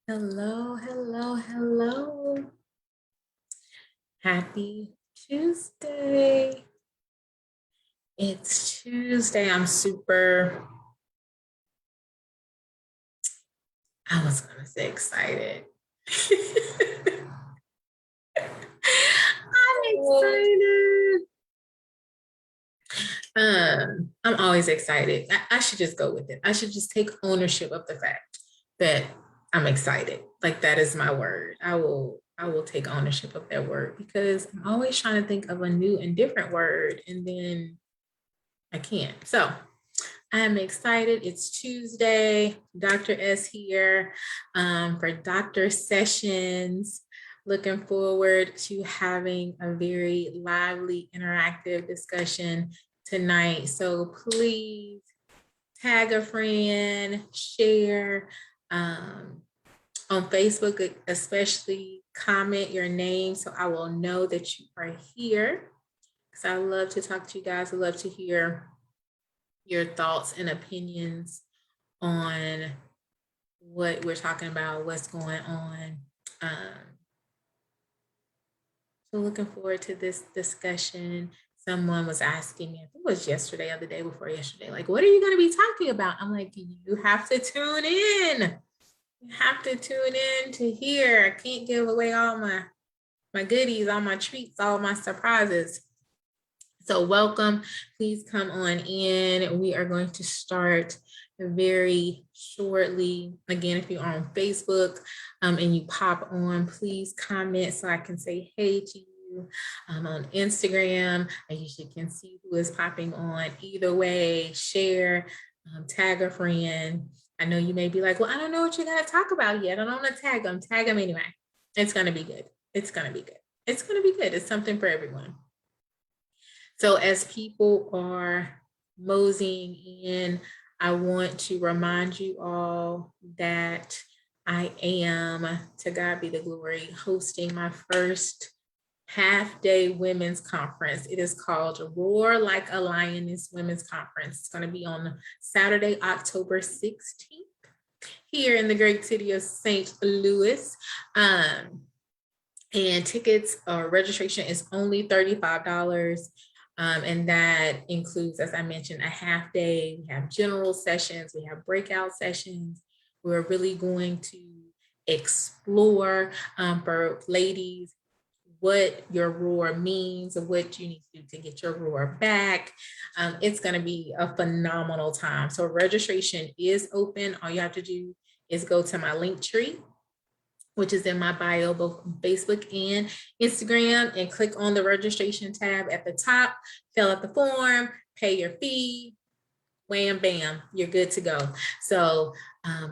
Hello, hello, hello. Happy Tuesday. It's Tuesday. I was going to say excited. I'm excited. I'm always excited. I should just go with it. I should just take ownership of the fact that I'm excited. Like that is my word. I will take ownership of that word because I'm always trying to think of a new and different word and then I can't. So I'm excited. It's Tuesday. Dr. S here for Dr. Sessions. Looking forward to having a very lively, interactive discussion tonight. So please tag a friend, share on Facebook, especially comment your name so I will know that you are here. Because I love to talk to you guys. I love to hear your thoughts and opinions on what we're talking about, what's going on. So looking forward to this discussion. Someone was asking me, I think it was yesterday or the day before yesterday, like, what are you going to be talking about? I'm like, you have to tune in. You have to tune in to hear. I can't give away all my goodies, all my treats, all my surprises. So welcome, please come on in. We are going to start very shortly. Again, if you're on Facebook and you pop on, please comment so I can say hey to you. On Instagram, I usually can see who is popping on. Either way, share, tag a friend. I know you may be like, well, I don't know what you're going to talk about yet. I don't want to tag them. Tag them anyway. It's going to be good. It's going to be good. It's going to be good. It's something for everyone. So as people are moseying in, I want to remind you all that I am, to God be the glory, hosting my first half-day women's conference. It is called Roar Like a Lioness Women's Conference. It's going to be on Saturday, October 16th, here in the great city of St. Louis. And tickets or registration is only $35. And that includes, as I mentioned, a half day. We have general sessions, we have breakout sessions. We're really going to explore for ladies what your roar means, what you need to do to get your roar back. It's going to be a phenomenal time. So registration is open. All you have to do is go to my Linktree, which is in my bio, both on Facebook and Instagram, and click on the registration tab at the top, fill out the form, pay your fee, wham, bam, you're good to go. So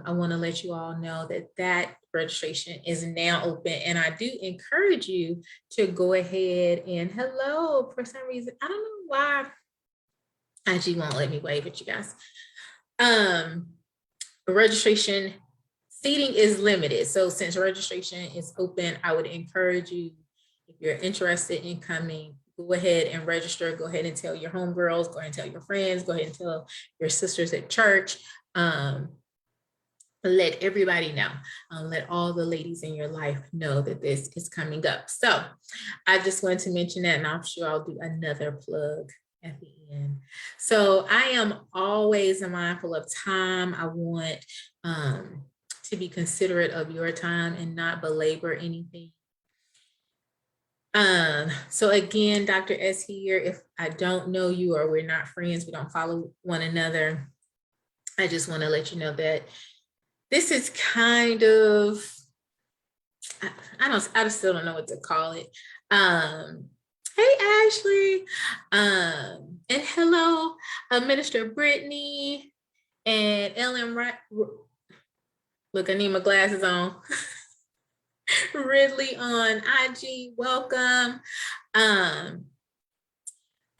I wanna let you all know that registration is now open, and I do encourage you to go ahead and hello, for some reason, I don't know why IG won't let me wave at you guys. Registration seating is limited. So since registration is open, I would encourage you, if you're interested in coming, go ahead and register. Go ahead and tell your homegirls, go ahead and tell your friends, go ahead and tell your sisters at church. Let everybody know. Let all the ladies in your life know that this is coming up. So I just wanted to mention that, and I'm sure I'll do another plug at the end. So I am always mindful of time. I want to be considerate of your time and not belabor anything. So again, Dr. S here. If I don't know you or we're not friends, we don't follow one another, I just want to let you know that this is kind of, I still don't know what to call it. Hey, Ashley. And hello, Minister Brittany and Ellen Wright. Look, I need my glasses on. Ridley on IG, welcome.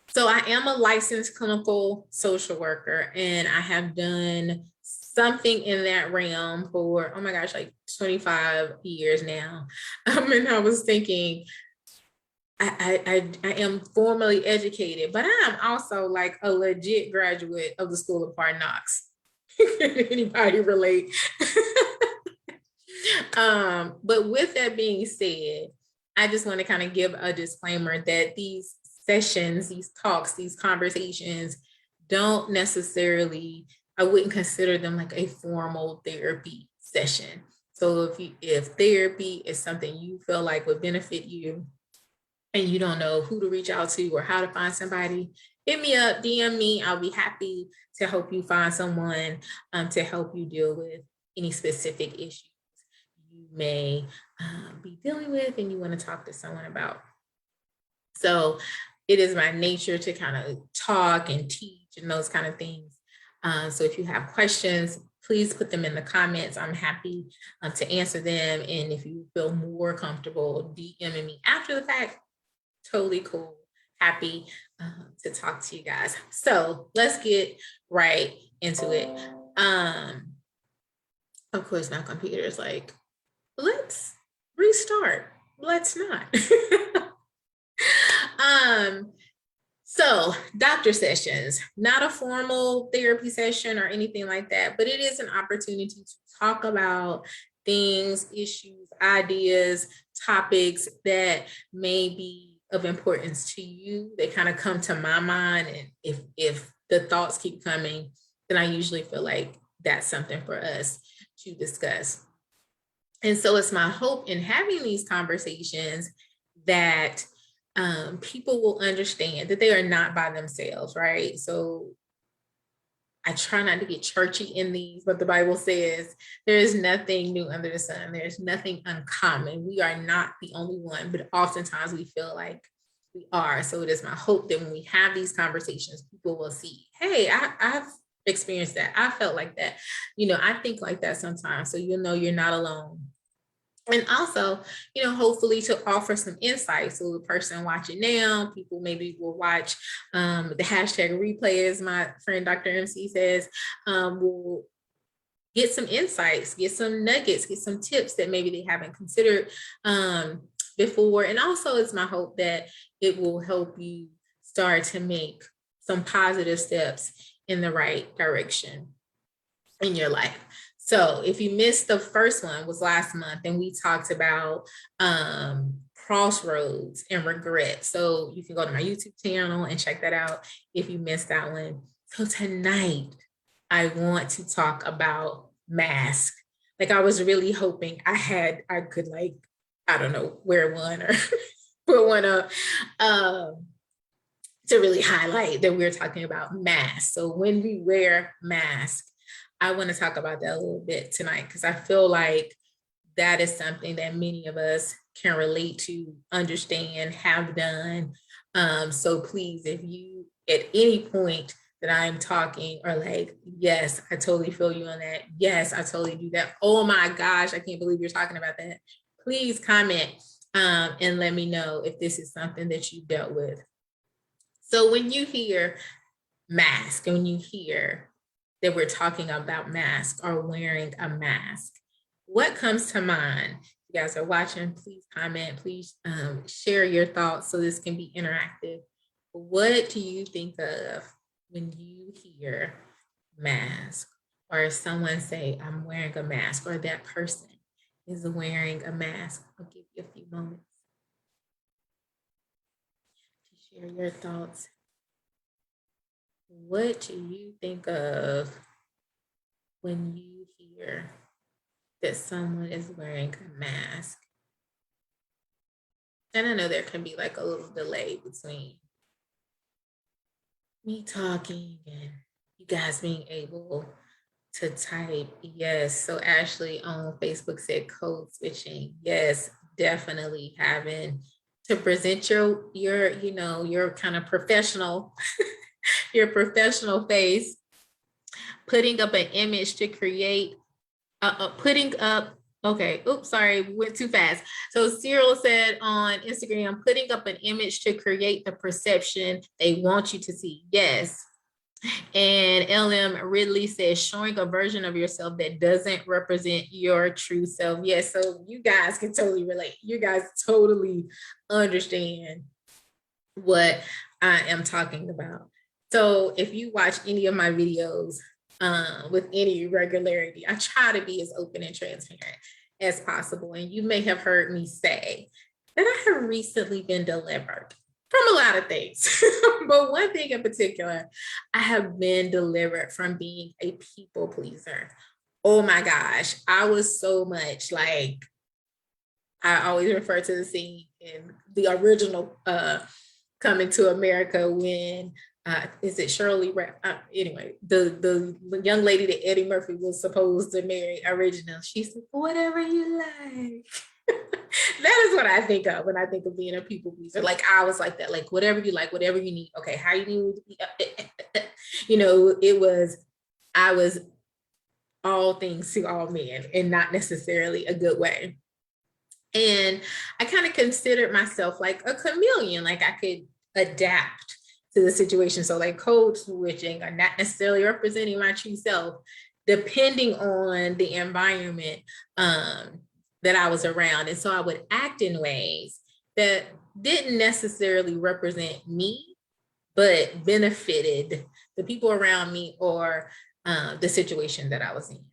So I am a licensed clinical social worker, and I have done something in that realm for, oh my gosh, like 25 years now. And I was thinking, I am formally educated, but I am also like a legit graduate of the School of Hard Knocks. Anybody relate? But with that being said, I just want to kind of give a disclaimer that these sessions, these talks, these conversations don't necessarily, I wouldn't consider them like a formal therapy session. So if therapy is something you feel like would benefit you and you don't know who to reach out to or how to find somebody, hit me up, DM me. I'll be happy to help you find someone to help you deal with any specific issues you may be dealing with and you want to talk to someone about. So it is my nature to kind of talk and teach and those kind of things. So if you have questions, please put them in the comments. I'm happy to answer them. And if you feel more comfortable DMing me after the fact, totally cool. Happy to talk to you guys. So let's get right into it. Of course, my computer is like, let's restart. Let's not. So doctor sessions, not a formal therapy session or anything like that, but it is an opportunity to talk about things, issues, ideas, topics that may be of importance to you. They kind of come to my mind. And if the thoughts keep coming, then I usually feel like that's something for us to discuss. And so it's my hope in having these conversations that people will understand that they are not by themselves, right? So I try not to get churchy in these, but the Bible says there is nothing new under the sun. There's nothing uncommon. We are not the only one, but oftentimes we feel like we are. So it is my hope that when we have these conversations, people will see, hey, I've experienced that. I felt like that. I think like that sometimes. So you'll know you're not alone. And also, hopefully to offer some insight. So the person watching now, people maybe will watch the hashtag replay, as my friend Dr. MC says, will get some insights, get some nuggets, get some tips that maybe they haven't considered before. And also it's my hope that it will help you start to make some positive steps in the right direction in your life. So if you missed, the first one was last month, and we talked about crossroads and regret. So you can go to my YouTube channel and check that out if you missed that one. So tonight, I want to talk about mask. Like I was really hoping I could like, I don't know, wear one or put one up to really highlight that we're talking about masks. So when we wear masks, I want to talk about that a little bit tonight because I feel like that is something that many of us can relate to, understand, have done. So please, if you at any point that I'm talking are like, yes, I totally feel you on that. Yes, I totally do that. Oh my gosh, I can't believe you're talking about that. Please comment and let me know if this is something that you dealt with. So when you hear mask and when you hear that we're talking about masks or wearing a mask, what comes to mind? If you guys are watching, please comment, please share your thoughts so this can be interactive. What do you think of when you hear mask or someone say, I'm wearing a mask, or that person is wearing a mask? I'll give you a few moments to share your thoughts. What do you think of when you hear that someone is wearing a mask? And I know there can be like a little delay between me talking and you guys being able to type. Yes. So Ashley on Facebook said code switching. Yes, definitely having to present your kind of professional your professional face, putting up an image to create, putting up, okay, oops, sorry, went too fast. So Cyril said on Instagram, putting up an image to create the perception they want you to see. Yes. And LM Ridley says, showing a version of yourself that doesn't represent your true self. Yes, so you guys can totally relate. You guys totally understand what I am talking about. So if you watch any of my videos with any regularity, I try to be as open and transparent. as possible. And you may have heard me say that I have recently been delivered from a lot of things. But one thing in particular, I have been delivered from being a people pleaser. Oh my gosh, I was so much like, I always refer to the scene in the original Coming to America when is it Shirley? Anyway, the young lady that Eddie Murphy was supposed to marry original. She said, "Whatever you like." That is what I think of when I think of being a people pleaser. Like I was like that. Like whatever you like, whatever you need. Okay, how you need to be. It was. I was all things to all men, and not necessarily a good way. And I kind of considered myself like a chameleon, like I could adapt to the situation. So like code switching or not necessarily representing my true self, depending on the environment that I was around. And so I would act in ways that didn't necessarily represent me, but benefited the people around me or the situation that I was in.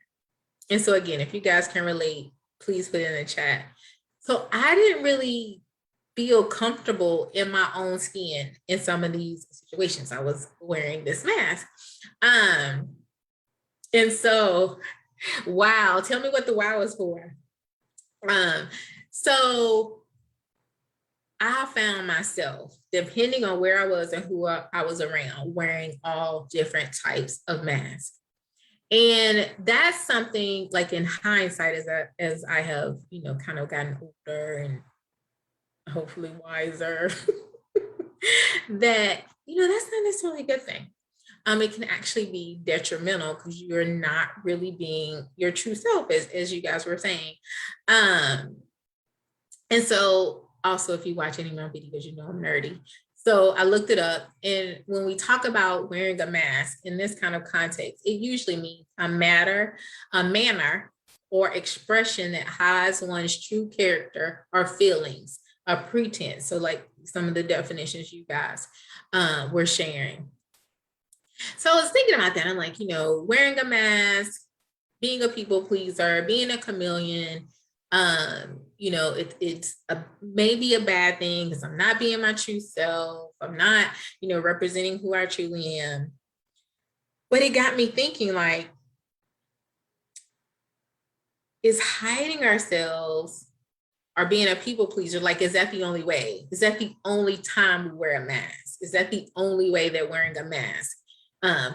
And so again, if you guys can relate, please put it in the chat. So I didn't really feel comfortable in my own skin in some of these situations. I was wearing this mask. And so, wow, tell me what the wow is for. So I found myself, depending on where I was and who I was around, wearing all different types of masks. And that's something like in hindsight, as I have, kind of gotten older and hopefully wiser, that, that's not necessarily a good thing. It can actually be detrimental because you're not really being your true self, as you guys were saying. And so also, if you watch any of my videos, I'm nerdy. So I looked it up, and when we talk about wearing a mask in this kind of context, it usually means a manner, or expression that hides one's true character or feelings, a pretense. So like some of the definitions you guys were sharing. So I was thinking about that. I'm like, wearing a mask, being a people pleaser, being a chameleon, it's maybe a bad thing because I'm not being my true self. I'm not, representing who I truly am. But it got me thinking, like, is hiding ourselves or being a people pleaser, like, is that the only way? Is that the only time we wear a mask? Is that the only way that wearing a mask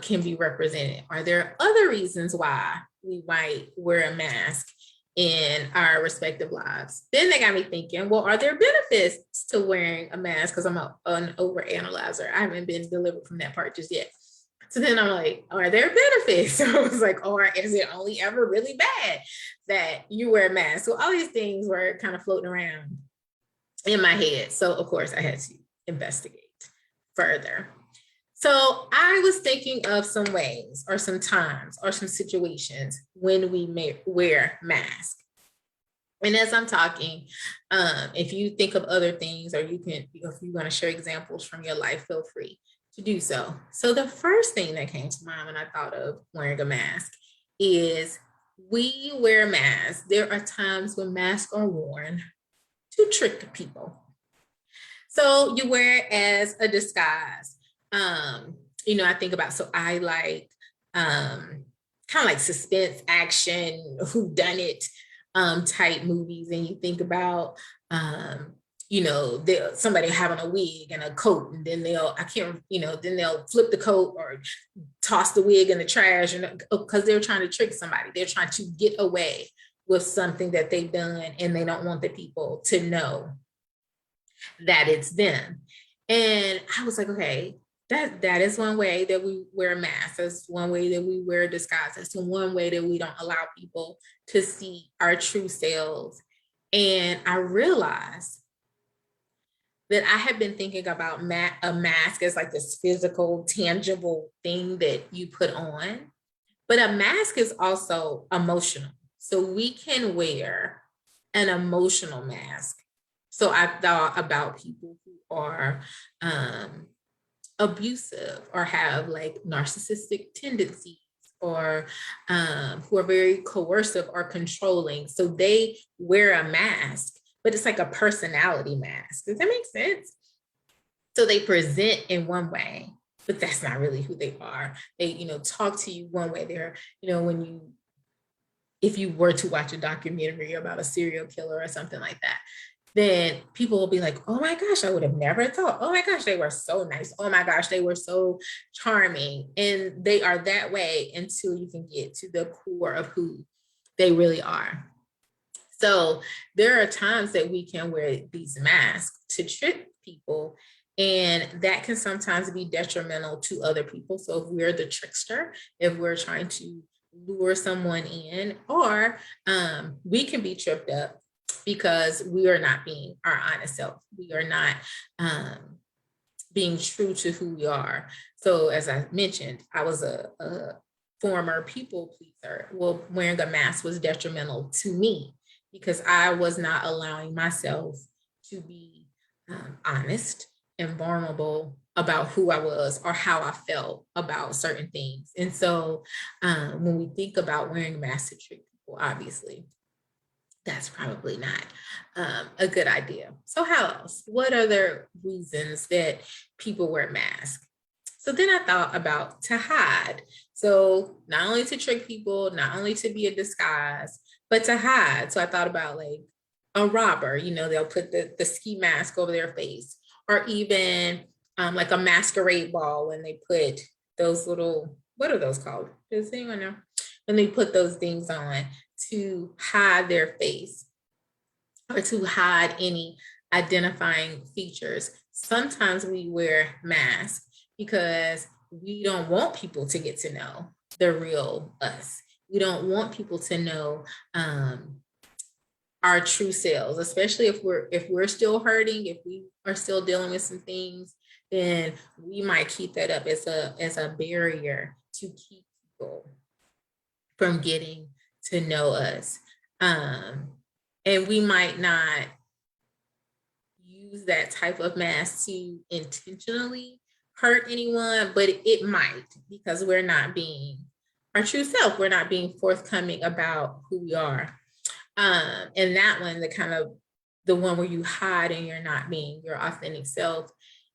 can be represented? Are there other reasons why we might wear a mask in our respective lives? Then they got me thinking, well, are there benefits to wearing a mask? Because I'm an overanalyzer. I haven't been delivered from that part just yet. So then I'm like, are there benefits? So I was like, or is it only ever really bad that you wear a mask? So all these things were kind of floating around in my head. So of course I had to investigate further. So I was thinking of some ways or some times or some situations when we may wear masks. And as I'm talking, if you think of other things, or if you want to share examples from your life, feel free to do so. So the first thing that came to mind when I thought of wearing a mask is we wear masks. There are times when masks are worn to trick people. So you wear it as a disguise. I think about, so I like kind of like suspense, action, whodunit type movies, and you think about somebody having a wig and a coat, and then then they'll flip the coat or toss the wig in the trash, because they're trying to trick somebody. They're trying to get away with something that they've done, and they don't want the people to know that it's them. And I was like, okay, that is one way that we wear a mask. That's one way that we wear a disguise. That's one way that we don't allow people to see our true selves. And I realized that I had been thinking about a mask as like this physical, tangible thing that you put on. But a mask is also emotional. So we can wear an emotional mask. So I thought about people who are abusive or have like narcissistic tendencies, or who are very coercive or controlling. So they wear a mask, but it's like a personality mask. Does that make sense? So they present in one way, but that's not really who they are. They, talk to you one way. They're, if you were to watch a documentary about a serial killer or something like that, then people will be like, oh my gosh, I would have never thought. Oh my gosh, they were so nice. Oh my gosh, they were so charming. And they are that way until you can get to the core of who they really are. So there are times that we can wear these masks to trick people, and that can sometimes be detrimental to other people. So if we're the trickster, if we're trying to lure someone in, or we can be tripped up because we are not being our honest self. We are not being true to who we are. So as I mentioned, I was a former people pleaser. Well, wearing a mask was detrimental to me because I was not allowing myself to be honest and vulnerable about who I was or how I felt about certain things. And so when we think about wearing masks to trick people, obviously, that's probably not a good idea. So how else? What other reasons that people wear masks? So then I thought about to hide. So not only to trick people, not only to be a disguise, but to hide. So I thought about like a robber, they'll put the ski mask over their face, or even like a masquerade ball when they put those little, what are those called? Does anyone know? When they put those things on to hide their face or to hide any identifying features. Sometimes we wear masks because we don't want people to get to know the real us. We don't want people to know our true selves, especially if we're still hurting, if we are still dealing with some things, then we might keep that up as a barrier to keep people from getting to know us. And we might not use that type of mask to intentionally hurt anyone, but it might, because we're not being our true self. We're not being forthcoming about who we are. And that one, the one where you hide and you're not being your authentic self,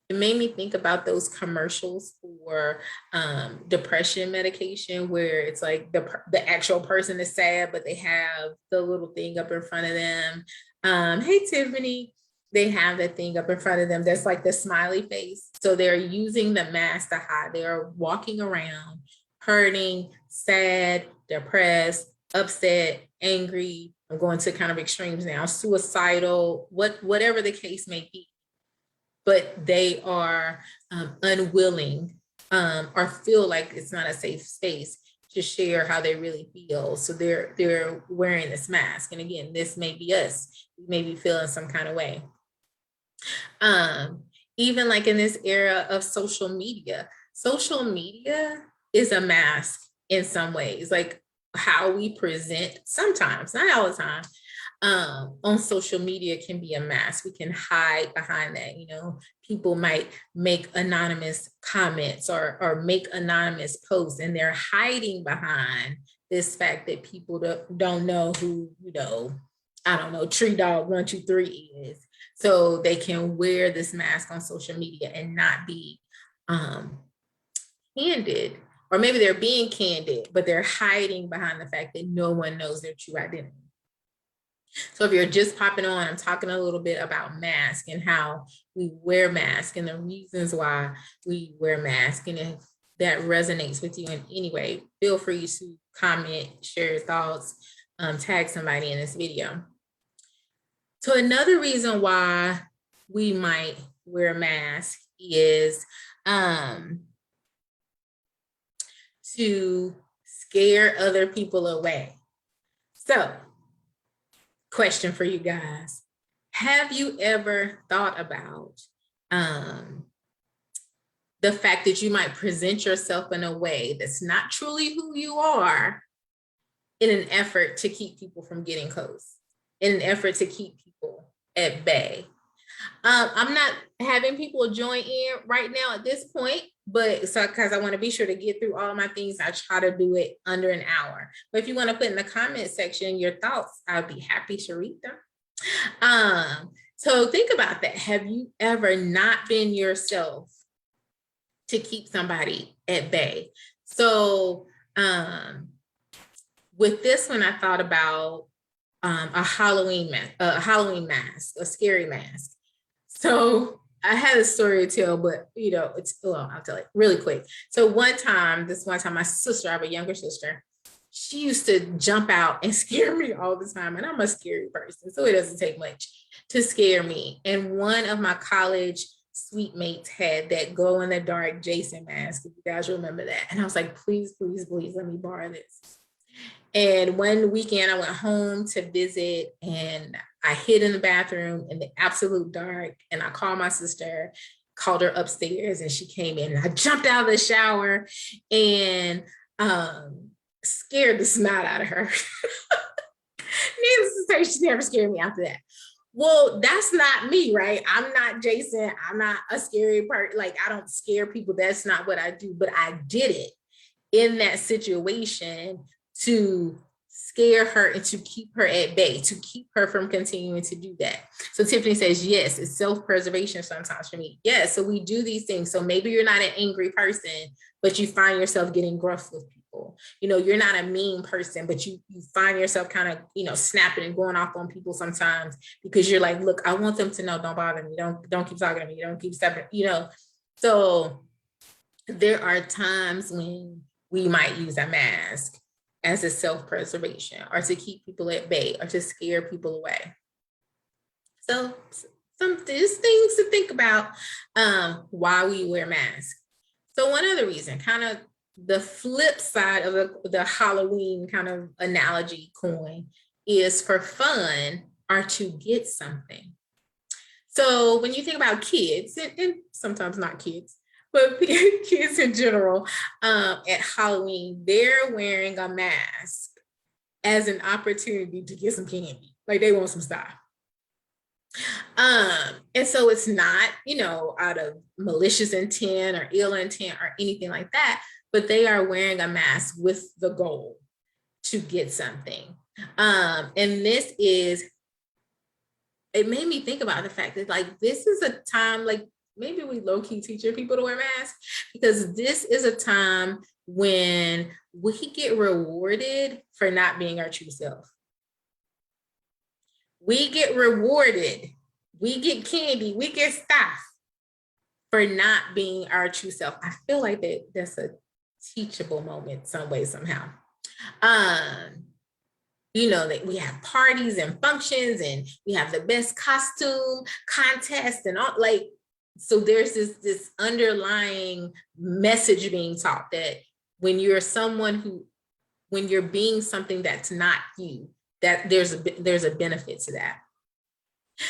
it made me think about those commercials for depression medication, where it's like the actual person is sad, but they have the little thing up in front of them. Hey, Tiffany, they have that thing up in front of them that's like the smiley face. So they're using the mask to hide. They are walking around hurting, sad, depressed, upset, angry. I'm going to kind of extremes now, suicidal, whatever the case may be. But they are unwilling or feel like it's not a safe space to share how they really feel. So they're wearing this mask. And again, this may be us. We may be feeling some kind of way. Even like in this era of social media is a mask in some ways, like how we present sometimes, not all the time, on social media can be a mask. We can hide behind that. People might make anonymous comments or make anonymous posts, and they're hiding behind this fact that people don't know who, I don't know, Tree Dog 123 is. So they can wear this mask on social media and not be candid, or maybe they're being candid, but they're hiding behind the fact that no one knows their true identity. So if you're just popping on, I'm talking a little bit about masks and how we wear masks and the reasons why we wear masks. And if that resonates with you in any way, feel free to comment, share your thoughts, tag somebody in this video. So another reason why we might wear a mask is to scare other people away. So, question for you guys. Have you ever thought about the fact that you might present yourself in a way that's not truly who you are in an effort to keep people from getting close, in an effort to keep people at bay? I'm not having people join in right now at this point, but so because I want to be sure to get through all my things, I try to do it under an hour. But if you want to put in the comment section your thoughts, I'll be happy to read them. So think about that. Have you ever not been yourself to keep somebody at bay? So with this one, I thought about a Halloween mask, a scary mask. So I had a story to tell, but I'll tell it really quick. So one time, my sister, I have a younger sister, she used to jump out and scare me all the time. And I'm a scary person, so it doesn't take much to scare me. And one of my college suite mates had that glow in the dark Jason mask, if you guys remember that. And I was like, please, please, please let me borrow this. And one weekend I went home to visit and I hid in the bathroom in the absolute dark. And I called my sister, called her upstairs, and she came in. And I jumped out of the shower and scared the snot out of her. Needless to say, she never scared me after that. Well, that's not me, right? I'm not Jason. I'm not a scary person. Like, I don't scare people. That's not what I do. But I did it in that situation to scare her and to keep her at bay, to keep her from continuing to do that. So Tiffany says, yes, it's self-preservation sometimes for me. Yes, so we do these things. So maybe you're not an angry person, but you find yourself getting gruff with people. You're not a mean person, but you find yourself kind of, snapping and going off on people sometimes because you're like, look, I want them to know, don't bother me. Don't keep talking to me. Don't keep stepping, So there are times when we might use a mask as a self-preservation or to keep people at bay or to scare people away. So there's things to think about why we wear masks. So one other reason, kind of the flip side of the Halloween kind of analogy coin, is for fun or to get something. So when you think about kids, and sometimes not kids, but kids in general, at Halloween, they're wearing a mask as an opportunity to get some candy. Like, they want some stuff. And so it's not, out of malicious intent or ill intent or anything like that, but they are wearing a mask with the goal to get something. And it made me think about the fact that, like, this is a time, like, maybe we low-key teaching people to wear masks, because this is a time when we get rewarded for not being our true self. We get rewarded. We get candy. We get stuff for not being our true self. I feel like that's a teachable moment some way, somehow. That we have parties and functions and we have the best costume contest and all, like, so there's this underlying message being taught that when you're when you're being something that's not you, that there's a benefit to that.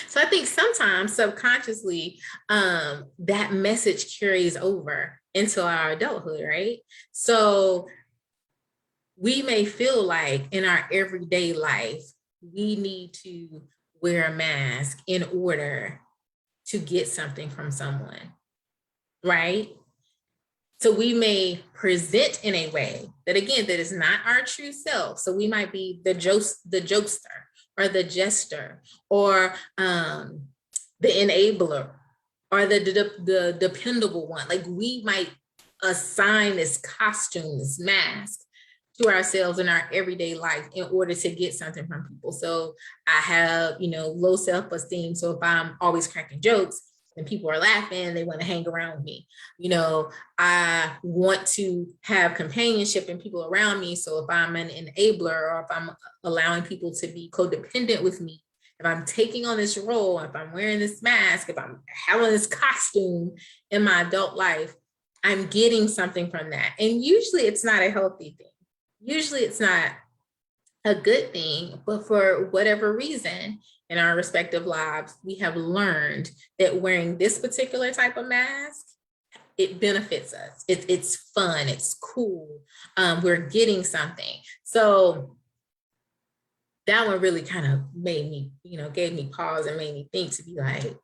So I think sometimes subconsciously, that message carries over into our adulthood, right? So we may feel like in our everyday life, we need to wear a mask in order to get something from someone, right? So we may present in a way that, again, that is not our true self. So we might be the jokester or the jester or the enabler or the dependable one. Like, we might assign this costume, this mask, to ourselves in our everyday life in order to get something from people. So I have, low self-esteem. So if I'm always cracking jokes and people are laughing, they want to hang around with me. I want to have companionship and people around me. So if I'm an enabler or if I'm allowing people to be codependent with me, if I'm taking on this role, if I'm wearing this mask, if I'm having this costume in my adult life, I'm getting something from that. And usually it's not a healthy thing. Usually it's not a good thing, but for whatever reason in our respective lives, we have learned that wearing this particular type of mask, it benefits us. It's fun, it's cool. We're getting something. So that one really kind of made me, gave me pause and made me think, to be like,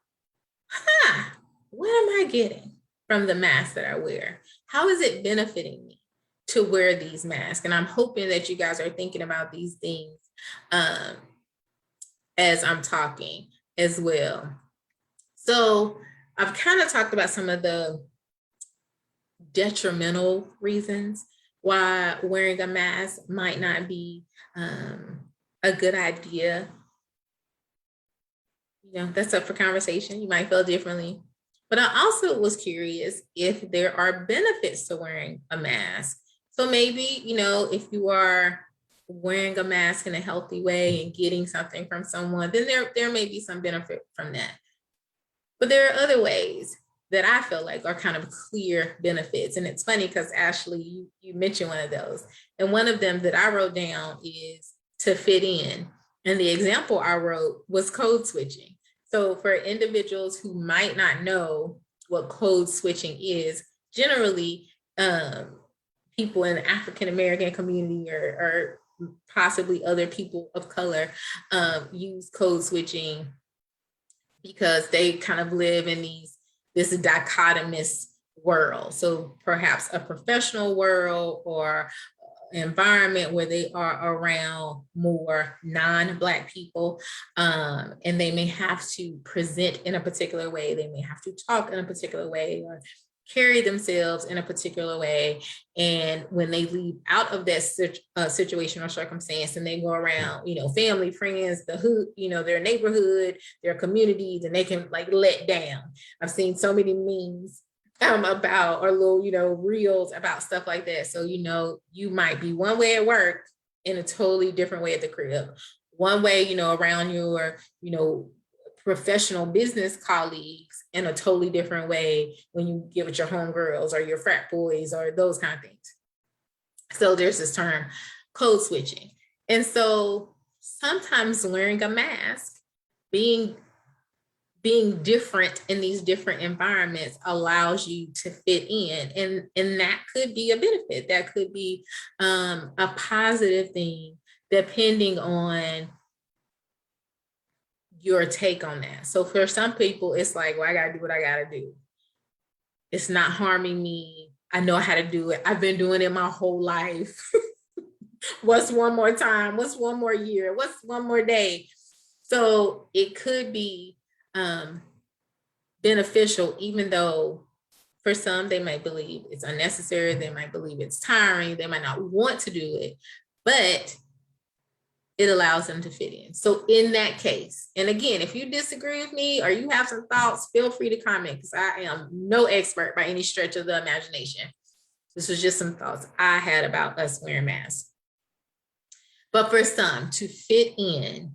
what am I getting from the mask that I wear? How is it benefiting me to wear these masks? And I'm hoping that you guys are thinking about these things um, as I'm talking as well. So I've kind of talked about some of the detrimental reasons why wearing a mask might not be a good idea. You know, that's up for conversation. You might feel differently. But I also was curious if there are benefits to wearing a mask. So maybe, you know, if you are wearing a mask in a healthy way and getting something from someone, then there may be some benefit from that. But there are other ways that I feel like are kind of clear benefits. And it's funny because Ashley, you mentioned one of those. And one of them that I wrote down is to fit in. And the example I wrote was code switching. So for individuals who might not know what code switching is, generally people in the African American community or possibly other people of color use code switching because they kind of live in this dichotomous world. So perhaps a professional world or environment where they are around more non-Black people, and they may have to present in a particular way. They may have to talk in a particular way or carry themselves in a particular way. And when they leave out of that situation or circumstance and they go around, you know, family, friends, the hood, you know, their neighborhood, their communities, and they can like let down. I've seen so many memes about, or little, you know, reels about stuff like that. So, you know, you might be one way at work in a totally different way at the crib. One way, you know, around your, you know, professional business colleagues in a totally different way when you get with your homegirls or your frat boys or those kind of things. So there's this term, code switching. And so sometimes wearing a mask, being different in these different environments allows you to fit in. And that could be a benefit. That could be a positive thing, depending on your take on that. So for some people, it's like, well, I gotta do what I gotta do. It's not harming me. I know how to do it. I've been doing it my whole life. What's one more time? What's one more year? What's one more day? So it could be beneficial, even though for some, they might believe it's unnecessary. They might believe it's tiring. They might not want to do it, but it allows them to fit in. So in that case, and again, if you disagree with me or you have some thoughts, feel free to comment, because I am no expert by any stretch of the imagination. This was just some thoughts I had about us wearing masks. But for some, to fit in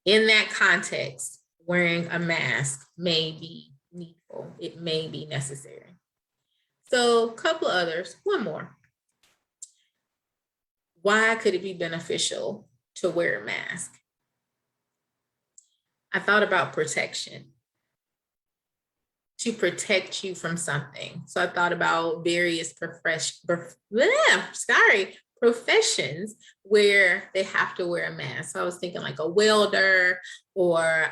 that context, wearing a mask may be needful. It may be necessary. So a couple of others, one more. Why could it be beneficial to wear a mask? I thought about protection, to protect you from something. So I thought about various professions where they have to wear a mask. So I was thinking like a welder or,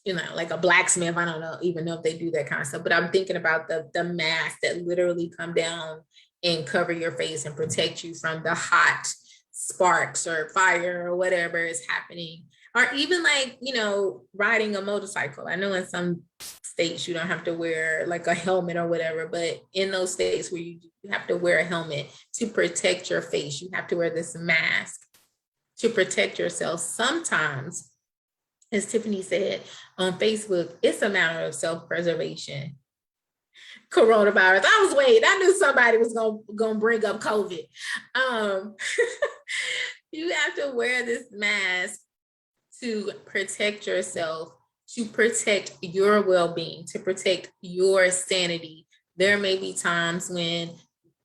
you know, like a blacksmith. I don't even know if they do that kind of stuff, but I'm thinking about the masks that literally come down and cover your face and protect you from the hot sparks or fire or whatever is happening. Or even like, you know, riding a motorcycle. I know in some states you don't have to wear like a helmet or whatever, but in those states where you have to wear a helmet to protect your face, you have to wear this mask to protect yourself. Sometimes, as Tiffany said on Facebook, it's a matter of self-preservation. Coronavirus. I was waiting. I knew somebody was gonna bring up COVID. You have to wear this mask to protect yourself, to protect your well-being, to protect your sanity. There may be times when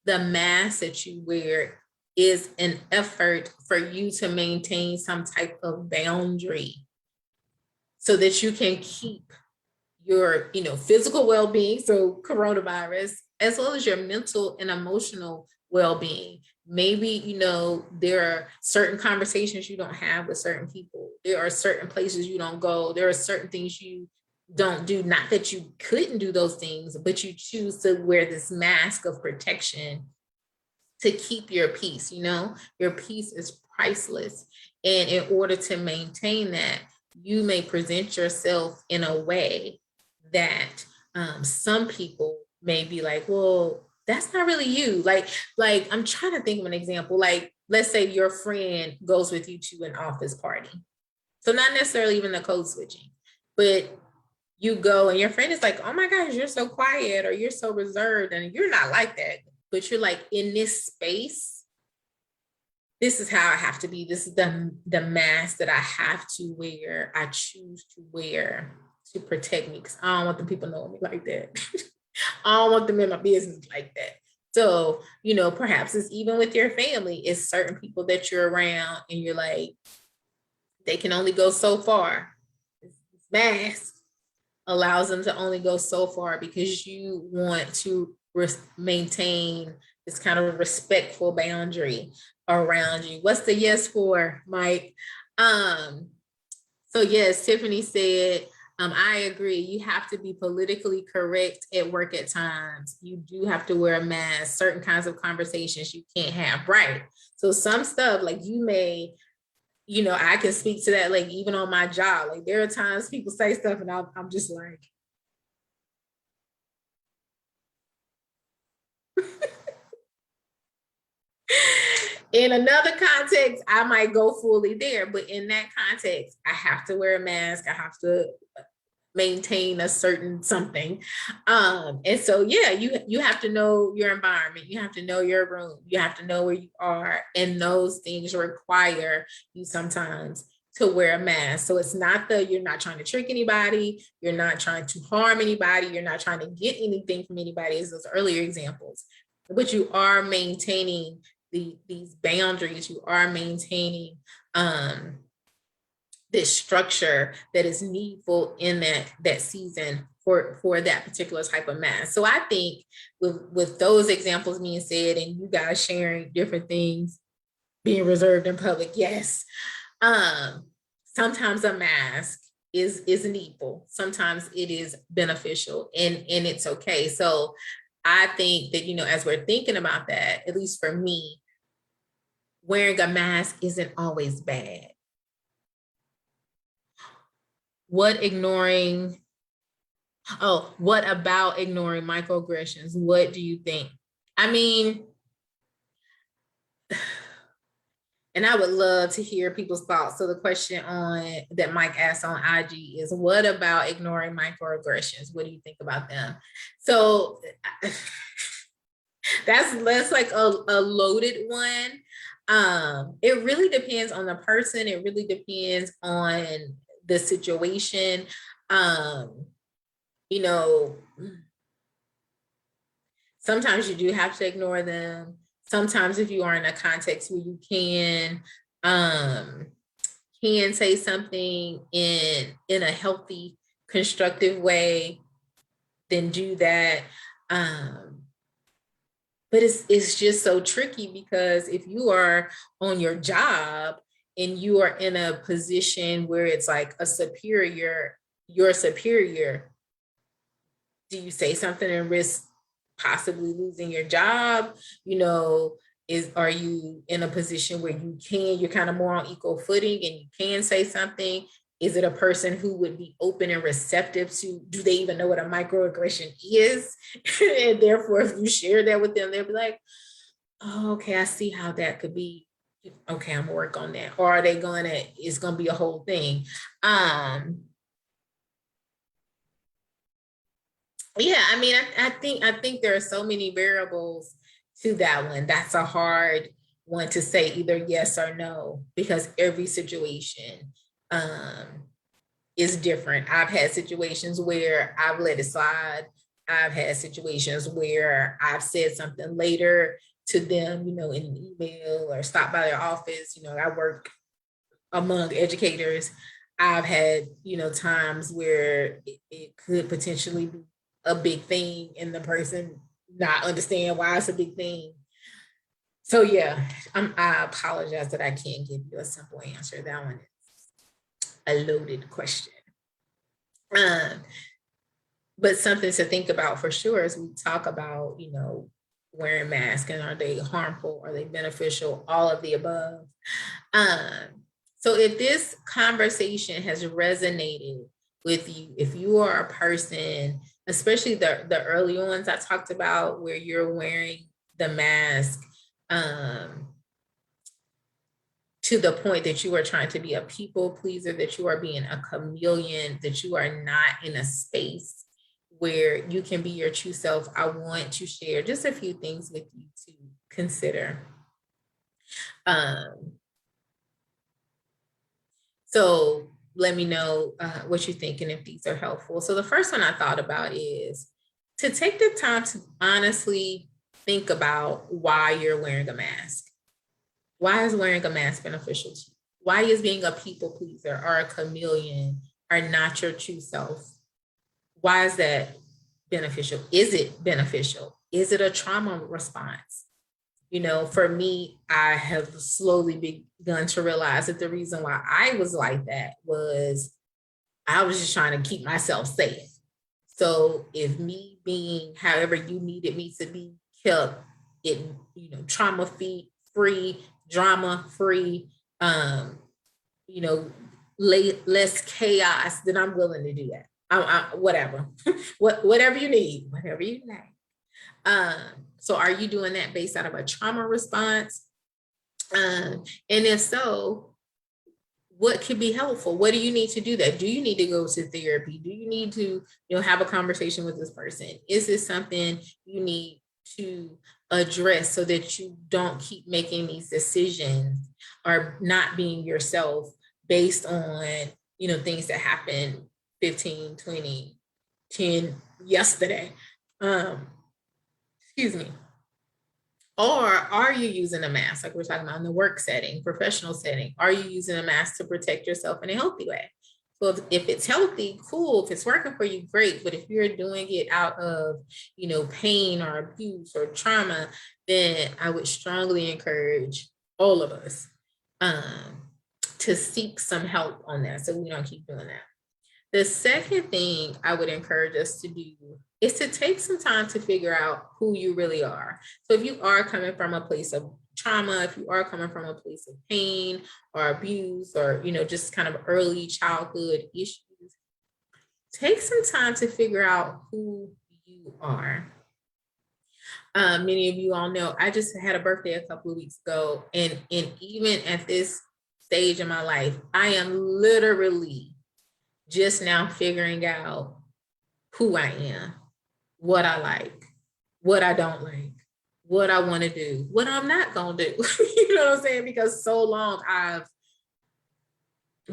the mask that you wear is an effort for you to maintain some type of boundary so that you can keep your, you know, physical well-being, so coronavirus, as well as your mental and emotional well-being. Maybe, you know, there are certain conversations you don't have with certain people. There are certain places you don't go. There are certain things you don't do, not that you couldn't do those things, but you choose to wear this mask of protection to keep your peace. Your peace is priceless. And in order to maintain that, you may present yourself in a way that some people may be like, well, that's not really you. Like I'm trying to think of an example. Like, let's say your friend goes with you to an office party. So not necessarily even the code switching, but you go and your friend is like, oh my gosh, you're so quiet, or you're so reserved, and you're not like that. But you're like, in this space, this is how I have to be. This is the mask that I have to wear. I choose to wear to protect me, because I don't want the people knowing me like that. I don't want them in my business like that. So, perhaps it's even with your family. It's certain people that you're around and you're like, they can only go so far. This mask allows them to only go so far because you want to maintain this kind of respectful boundary around you. What's the yes for, Mike? So yes, Tiffany said, I agree. You have to be politically correct at work at times. You do have to wear a mask. Certain kinds of conversations you can't have. Right. So some stuff, like, you may, I can speak to that, like, even on my job. Like, there are times people say stuff and I'm just like, in another context, I might go fully there, but in that context, I have to wear a mask. I have to maintain a certain something. And so, yeah, you have to know your environment. You have to know your room. You have to know where you are. And those things require you sometimes to wear a mask. So it's not you're not trying to trick anybody. You're not trying to harm anybody. You're not trying to get anything from anybody, as those earlier examples. But you are maintaining these boundaries. You are maintaining this structure that is needful in that season for that particular type of mask. So I think with those examples being said, and you guys sharing different things, being reserved in public, yes. Sometimes a mask is needful. Sometimes it is beneficial, and it's okay. So I think that, as we're thinking about that, at least for me, wearing a mask isn't always bad. What about ignoring microaggressions? What do you think? I mean, and I would love to hear people's thoughts. So the question that Mike asked on IG is, what about ignoring microaggressions? What do you think about them? So that's like a loaded one. It really depends on the person. It really depends on the situation. Sometimes you do have to ignore them. Sometimes if you are in a context where you can say something in a healthy, constructive way, then do that. But it's just so tricky, because if you are on your job and you are in a position where it's like your superior, do you say something and risk possibly losing your job? Are you in a position where you're kind of more on equal footing and you can say something? Is it a person who would be open and receptive to, do they even know what a microaggression is? And therefore, if you share that with them, they'll be like, oh, okay, I see how that could be. Okay, I'm gonna work on that. Or are they it's gonna be a whole thing? Yeah, I mean, I think there are so many variables to that one. That's a hard one to say either yes or no, because every situation is different. I've had situations where I've let it slide. I've had situations where I've said something later to them, in an email, or stopped by their office. I work among educators. I've had, times where it could potentially be a big thing and the person not understand why it's a big thing. So yeah, I apologize that I can't give you a simple answer. That one is a loaded question. Um, but something to think about for sure as we talk about, wearing masks, and are they harmful? Are they beneficial? All of the above. So if this conversation has resonated with you, if you are a person, especially the early ones I talked about, where you're wearing the mask, to the point that you are trying to be a people pleaser, that you are being a chameleon, that you are not in a space where you can be your true self, I want to share just a few things with you to consider. So let me know what you think and if these are helpful. So the first one I thought about is to take the time to honestly think about why you're wearing a mask. Why is wearing a mask beneficial to you? Why is being a people pleaser or a chameleon or not your true self? Why is that beneficial? Is it beneficial? Is it a trauma response? For me, I have slowly begun to realize that the reason why I was like that was I was just trying to keep myself safe. So if me being however you needed me to be kept it, trauma free, drama free, less chaos, then I'm willing to do that. Whatever, whatever you need, whatever you like. So are you doing that based out of a trauma response? And if so, what could be helpful? What do you need to do that? Do you need to go to therapy? Do you need to, have a conversation with this person? Is this something you need to address so that you don't keep making these decisions or not being yourself based on, things that happened 15, 20, 10 yesterday? Excuse me. Or are you using a mask, like we're talking about in the work setting, professional setting? Are you using a mask to protect yourself in a healthy way? So if it's healthy, cool. If it's working for you, great. But if you're doing it out of, pain or abuse or trauma, then I would strongly encourage all of us to seek some help on that so we don't keep doing that. The second thing I would encourage us to do is to take some time to figure out who you really are. So if you are coming from a place of trauma, if you are coming from a place of pain or abuse or, just kind of early childhood issues, take some time to figure out who you are. Many of you all know I just had a birthday a couple of weeks ago, and even at this stage in my life, I am literally just now figuring out who I am, what I like, what I don't like, what I want to do, what I'm not going to do. You know what I'm saying? Because so long I've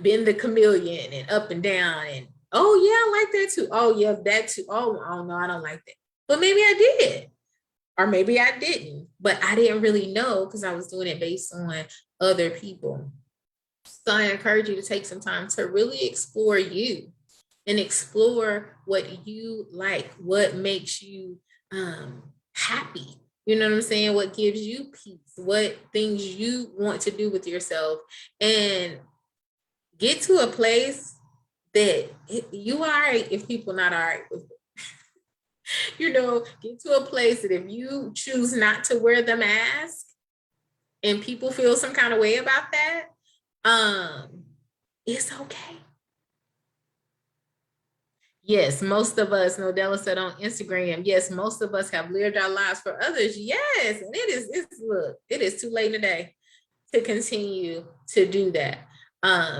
been the chameleon and up and down and, oh yeah, I like that too. Oh yeah, that too. Oh no, I don't like that. But maybe I did. Or maybe I didn't, but I didn't really know because I was doing it based on other people. So I encourage you to take some time to really explore you and explore what you like, what makes you happy. You know what I'm saying? What gives you peace, what things you want to do with yourself, and get to a place that you are all right if people not all right with it. Get to a place that if you choose not to wear the mask and people feel some kind of way about that, it's okay. Yes, most of us, Nodella said on Instagram, yes, most of us have lived our lives for others. Yes, and it is too late today to continue to do that.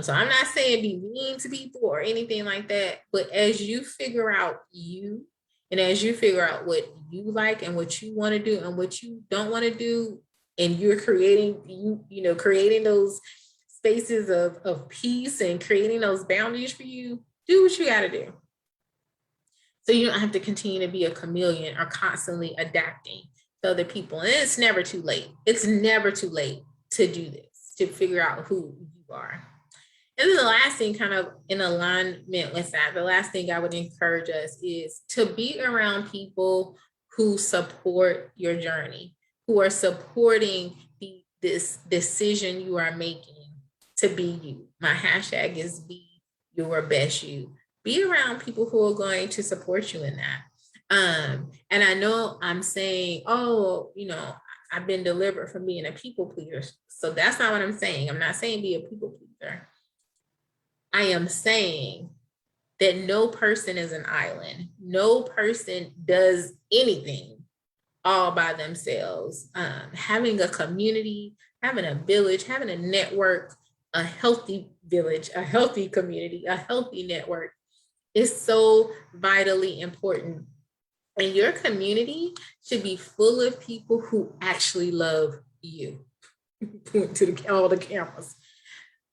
So I'm not saying be mean to people or anything like that, but as you figure out you, and as you figure out what you like and what you want to do and what you don't want to do, and you're creating those spaces of peace and creating those boundaries for you, do what you got to do. So you don't have to continue to be a chameleon or constantly adapting to other people. And it's never too late. It's never too late to do this, to figure out who you are. And then the last thing, kind of in alignment with that, the last thing I would encourage us is to be around people who support your journey, who are supporting this decision you are making to be you. My hashtag is be your best you. be around people who are going to support you in that. And I know I'm saying, oh, I've been delivered from being a people pleaser. So that's not what I'm saying. I'm not saying be a people pleaser. I am saying that no person is an island. No person does anything all by themselves. Having a community, having a village, having a network, a healthy village, a healthy community, a healthy network is so vitally important. And your community should be full of people who actually love you. Point to all the cameras.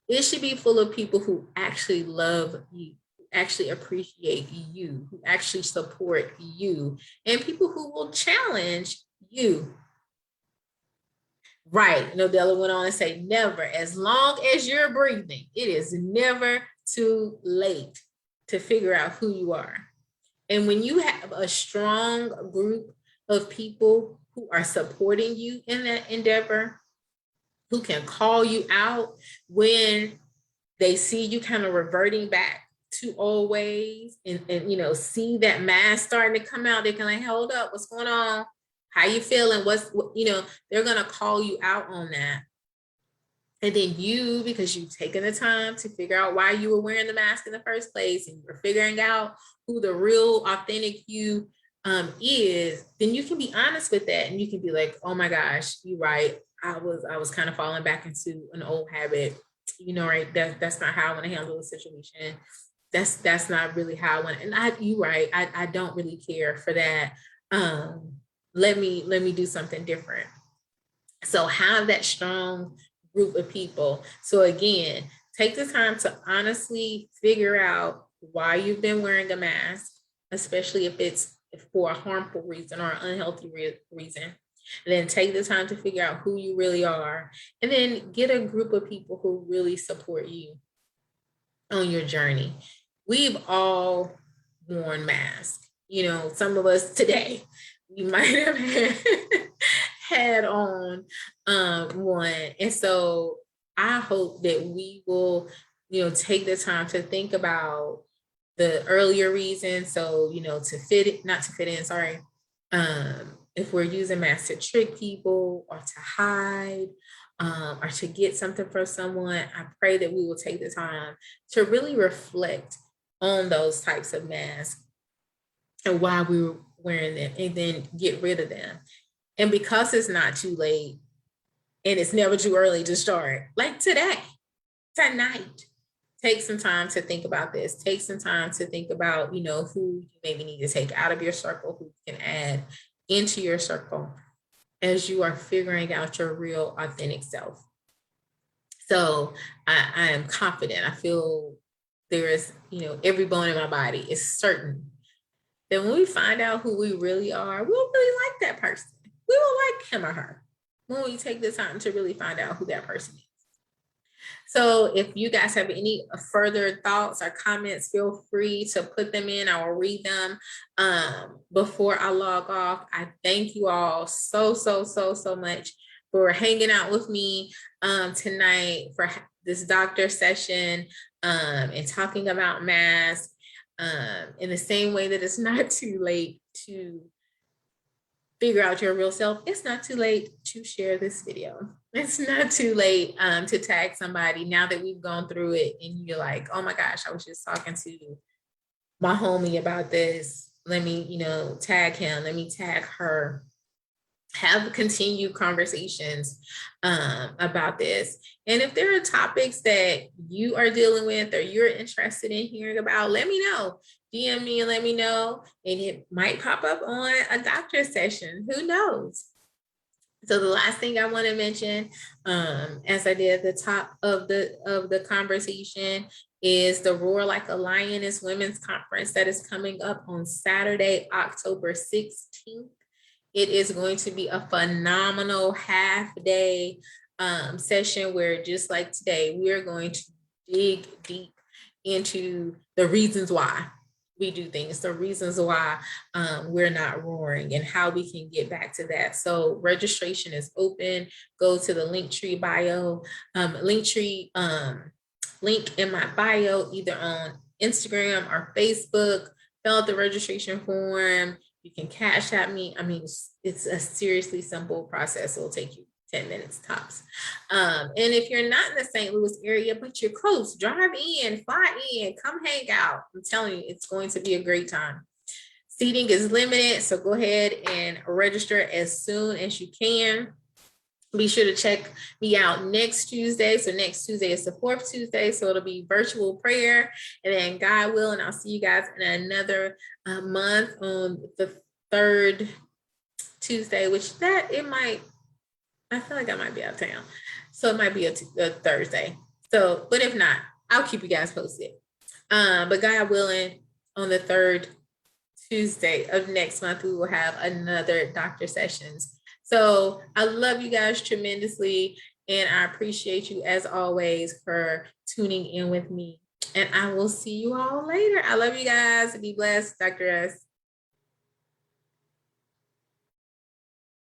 It should be full of people who actually love you, actually appreciate you, who actually support you, and people who will challenge you. Right. Nodella went on and say, never, as long as you're breathing, it is never too late to figure out who you are. And when you have a strong group of people who are supporting you in that endeavor, who can call you out when they see you kind of reverting back to old ways and see that mask starting to come out, they can like, hold up, what's going on? How you feeling? They're going to call you out on that. And then you, because you've taken the time to figure out why you were wearing the mask in the first place, and you're figuring out who the real authentic you is, then you can be honest with that. And you can be like, oh my gosh, you're right. I was kind of falling back into an old habit. Right. That's not how I want to handle the situation. That's not really how I want. And you're right. I don't really care for that. Let me do something different. So have that strong group of people. So again, take the time to honestly figure out why you've been wearing a mask, especially if it's for a harmful reason or an unhealthy reason. And then take the time to figure out who you really are, and then get a group of people who really support you on your journey. We've all worn masks. Some of us today, we might have had on one. And so I hope that we will, take the time to think about the earlier reasons. So, not to fit in, sorry. If we're using masks to trick people or to hide, or to get something from someone, I pray that we will take the time to really reflect on those types of masks and why we were wearing them, and then get rid of them. And because it's not too late and it's never too early to start, like tonight, take some time to think about this. Take some time to think about, who you maybe need to take out of your circle, who you can add into your circle as you are figuring out your real authentic self. So I am confident. I feel there is, every bone in my body is certain that when we find out who we really are, we'll really like that person. We will like him or her when we take the time to really find out who that person is. So if you guys have any further thoughts or comments, feel free to put them in. I will read them before I log off. I thank you all so much for hanging out with me tonight for this doctor session and talking about masks in the same way that it's not too late to figure out your real self. It's not too late to share this video. It's not too late to tag somebody now that we've gone through it and you're like, oh my gosh, I was just talking to my homie about this. Let me, tag him. Let me tag her. Have continued conversations about this. And if there are topics that you are dealing with or you're interested in hearing about, let me know. DM me and let me know. And it might pop up on a doctor session. Who knows? So the last thing I want to mention, as I did at the top of the conversation, is the Roar Like a Lioness Women's Conference that is coming up on Saturday, October 16th. It is going to be a phenomenal half-day session where, just like today, we are going to dig deep into the reasons why we do things, the reasons why we're not roaring, and how we can get back to that. So registration is open. Go to the link in my bio, either on Instagram or Facebook, fill out the registration form. You can Cash App me. I mean, it's a seriously simple process. It'll take you 10 minutes tops. And if you're not in the St. Louis area, but you're close, drive in, fly in, come hang out. I'm telling you, it's going to be a great time. Seating is limited, so go ahead and register as soon as you can. Be sure to check me out next Tuesday. So next Tuesday is the 4th Tuesday. So it'll be virtual prayer. And then God willing, I'll see you guys in another month on the 3rd Tuesday, which I feel like I might be out of town. So it might be a Thursday. So, but if not, I'll keep you guys posted. But God willing, on the 3rd Tuesday of next month, we will have another Dr. Sessions. So I love you guys tremendously, and I appreciate you as always for tuning in with me. And I will see you all later. I love you guys. Be blessed, Dr. S.